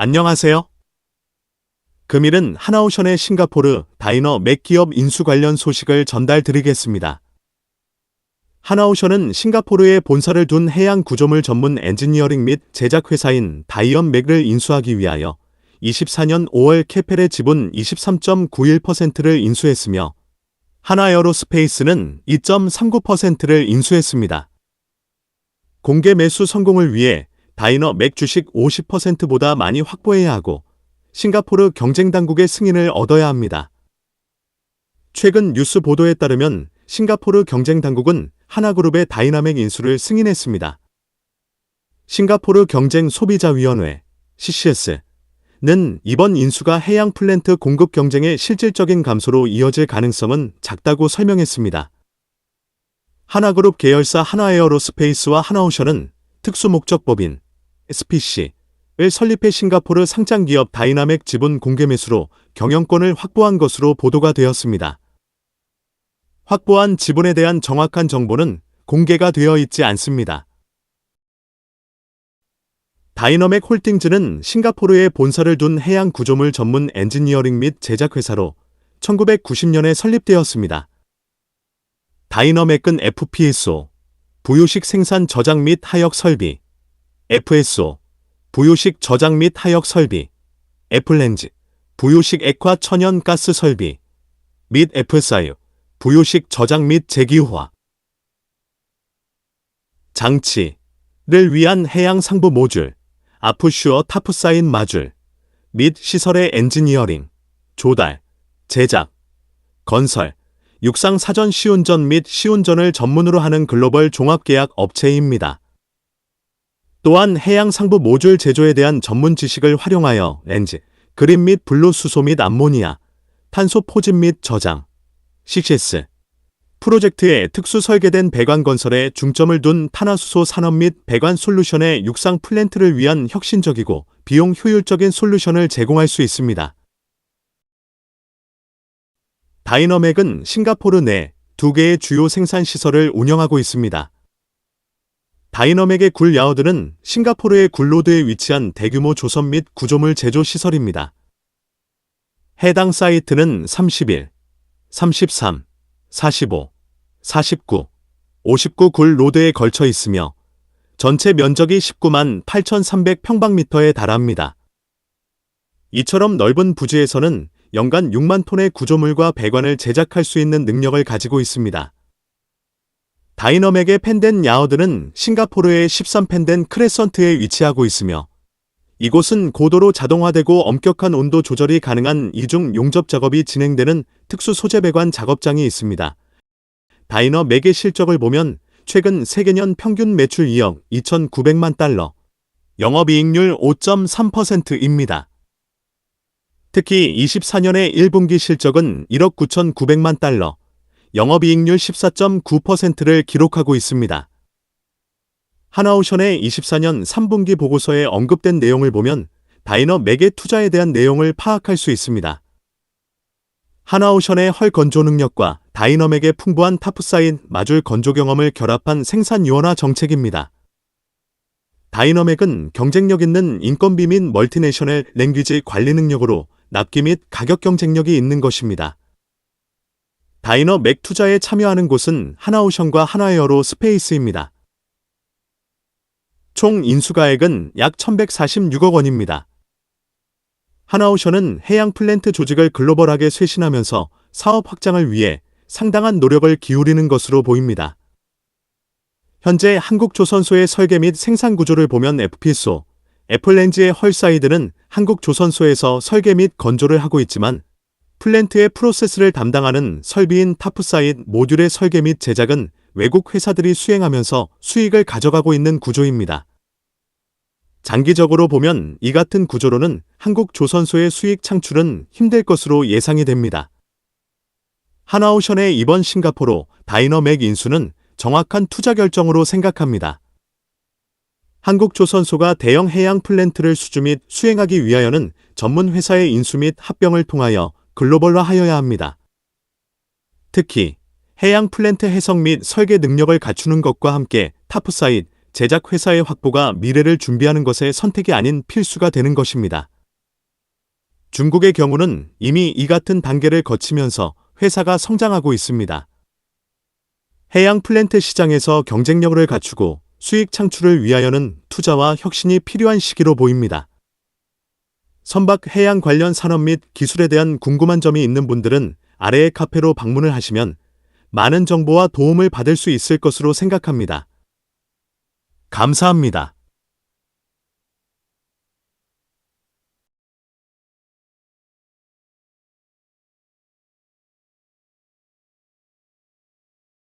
안녕하세요. 금일은 하나오션의 싱가포르 다이너맥 기업 인수 관련 소식을 전달드리겠습니다. 하나오션은 싱가포르에 본사를 둔 해양 구조물 전문 엔지니어링 및 제작 회사인 다이언맥을 인수하기 위하여 24년 5월 캐펠의 지분 23.91%를 인수했으며 하나에어로스페이스는 2.39%를 인수했습니다. 공개 매수 성공을 위해 다이너맥 주식 50%보다 많이 확보해야 하고 싱가포르 경쟁당국의 승인을 얻어야 합니다. 최근 뉴스 보도에 따르면 싱가포르 경쟁당국은 하나그룹의 다이너맥 인수를 승인했습니다. 싱가포르 경쟁소비자위원회 CCS는 이번 인수가 해양 플랜트 공급 경쟁의 실질적인 감소로 이어질 가능성은 작다고 설명했습니다. 하나그룹 계열사 하나에어로스페이스와 하나오션은 특수목적법인 SPC를 설립해 싱가포르 상장기업 다이너맥 지분 공개 매수로 경영권을 확보한 것으로 보도가 되었습니다. 확보한 지분에 대한 정확한 정보는 공개가 되어 있지 않습니다. 다이너맥 홀딩즈는 싱가포르에 본사를 둔 해양 구조물 전문 엔지니어링 및 제작 회사로 1990년에 설립되었습니다. 다이너맥은 FPSO, 부유식 생산 저장 및 하역 설비, FSO, 부유식 저장 및 하역 설비, F렌즈, 부유식 액화 천연 가스 설비, 및 FSIU, 부유식 저장 및 재기후화 장치를 위한 해양 상부 모듈, 아프슈어 타프사인 마듈, 및 시설의 엔지니어링, 조달, 제작, 건설, 육상 사전 시운전 및 시운전을 전문으로 하는 글로벌 종합계약 업체입니다. 또한 해양 상부 모듈 제조에 대한 전문 지식을 활용하여 렌즈, 그린 및 블루 수소 및 암모니아, 탄소 포집 및 저장, CCS 프로젝트에 특수 설계된 배관 건설에 중점을 둔 탄화수소 산업 및 배관 솔루션의 육상 플랜트를 위한 혁신적이고 비용 효율적인 솔루션을 제공할 수 있습니다. 다이너맥은 싱가포르 내 2개의 주요 생산 시설을 운영하고 있습니다. 다이너맥의 굴 야워드는 싱가포르의 굴로드에 위치한 대규모 조선 및 구조물 제조 시설입니다. 해당 사이트는 31, 33, 45, 49, 59 굴 로드에 걸쳐 있으며 전체 면적이 19만 8,300평방미터에 달합니다. 이처럼 넓은 부지에서는 연간 6만 톤의 구조물과 배관을 제작할 수 있는 능력을 가지고 있습니다. 다이너맥의 펜덴 야워드는 싱가포르의 13펜덴 크레선트에 위치하고 있으며 이곳은 고도로 자동화되고 엄격한 온도 조절이 가능한 이중 용접 작업이 진행되는 특수 소재 배관 작업장이 있습니다. 다이너맥의 실적을 보면 최근 세계년 평균 매출 2억 2,900만 달러, 영업이익률 5.3%입니다. 특히 24년의 1분기 실적은 1억 9,900만 달러, 영업이익률 14.9%를 기록하고 있습니다. 하나오션의 24년 3분기 보고서에 언급된 내용을 보면 다이너맥의 투자에 대한 내용을 파악할 수 있습니다. 하나오션의 헐 건조 능력과 다이너맥의 풍부한 타프사인 마듈 건조 경험을 결합한 생산 유연화 정책입니다. 다이너맥은 경쟁력 있는 인건비 및 멀티내셔널 랭귀지 관리 능력으로 납기 및 가격 경쟁력이 있는 것입니다. 다이너맥 투자에 참여하는 곳은 하나오션과 하나에어로스페이스입니다. 총 인수가액은 약 1,146억 원입니다. 하나오션은 해양 플랜트 조직을 글로벌하게 쇄신하면서 사업 확장을 위해 상당한 노력을 기울이는 것으로 보입니다. 현재 한국조선소의 설계 및 생산 구조를 보면 FPSO, F렌즈의 헐사이드는 한국조선소에서 설계 및 건조를 하고 있지만 플랜트의 프로세스를 담당하는 설비인 타프사인 모듈의 설계 및 제작은 외국 회사들이 수행하면서 수익을 가져가고 있는 구조입니다. 장기적으로 보면 이 같은 구조로는 한국조선소의 수익 창출은 힘들 것으로 예상이 됩니다. 하나오션의 이번 싱가포르 다이너맥 인수는 정확한 투자 결정으로 생각합니다. 한국조선소가 대형 해양 플랜트를 수주 및 수행하기 위하여는 전문 회사의 인수 및 합병을 통하여 글로벌화하여야 합니다. 특히 해양 플랜트 해석 및 설계 능력을 갖추는 것과 함께 타프사인, 제작 회사의 확보가 미래를 준비하는 것의 선택이 아닌 필수가 되는 것입니다. 중국의 경우는 이미 이 같은 단계를 거치면서 회사가 성장하고 있습니다. 해양 플랜트 시장에서 경쟁력을 갖추고 수익 창출을 위하여는 투자와 혁신이 필요한 시기로 보입니다. 선박 해양 관련 산업 및 기술에 대한 궁금한 점이 있는 분들은 아래의 카페로 방문을 하시면 많은 정보와 도움을 받을 수 있을 것으로 생각합니다. 감사합니다.